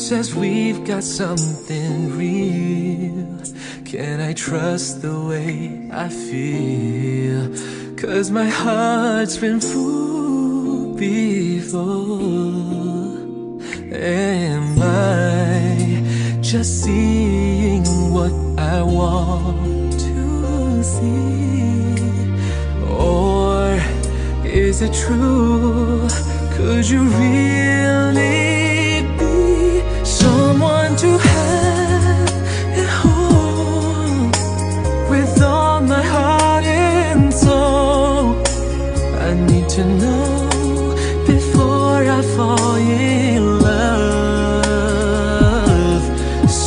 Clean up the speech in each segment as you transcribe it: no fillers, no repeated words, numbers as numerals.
says we've got something real. Can I trust the way I feel? 'Cause my heart's been fooled before. Am I just seeing what I want to see? Or is it true? Could you really be someone to have at home? With all my heart and soul, I need to know before I fall in love.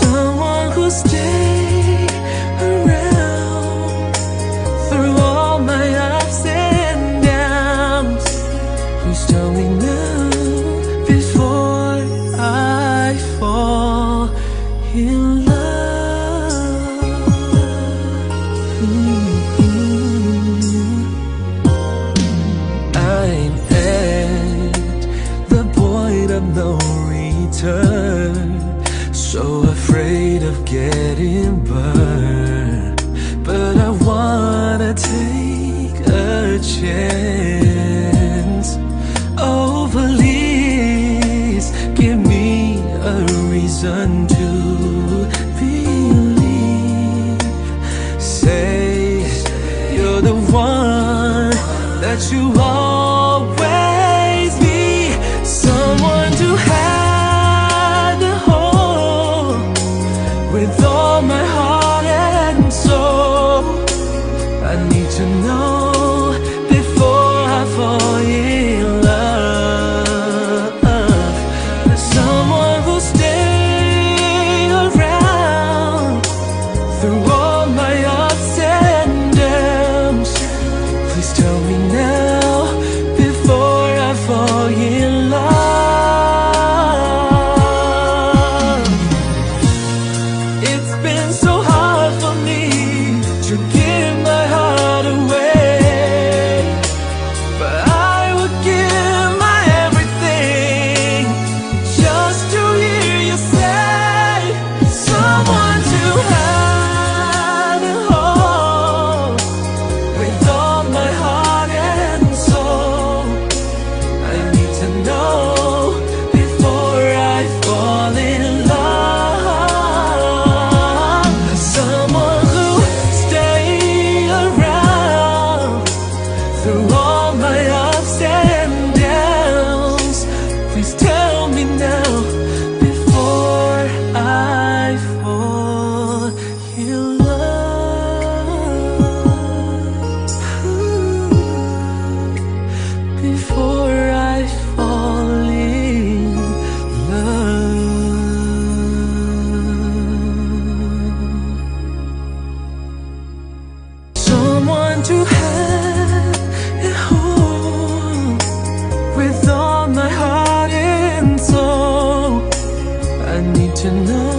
Someone who'll stay around through all my ups and downs. Please tell me now before I fall in love. I'm at the point of no return, so afraid of getting burned, but I wanna take a chance. Oh, please give me a reason to believe. Say you're the one that you always be. Someone to have the whole with all my heart and soul. I need to know before I fall in love. Someone who'll stay around through all my ups and downs. Please tell me now before I fall in love. It's been so hard for me to give my heart away, but I would give my everything just to hear you say someone to have at home with all my heart and soul. I need to know before I fall in love. Someone who stay around through all my ups and downs. Please tell me now before I fall in love. Before I fall in love. Someone to have at home with all my heart and soul. I need to know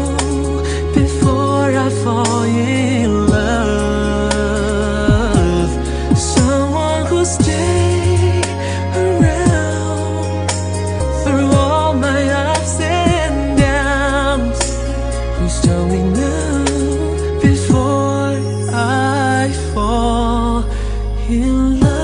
before I fall in love. Someone who'll stay around through all my ups and downs. Please tell me now before I fall in love.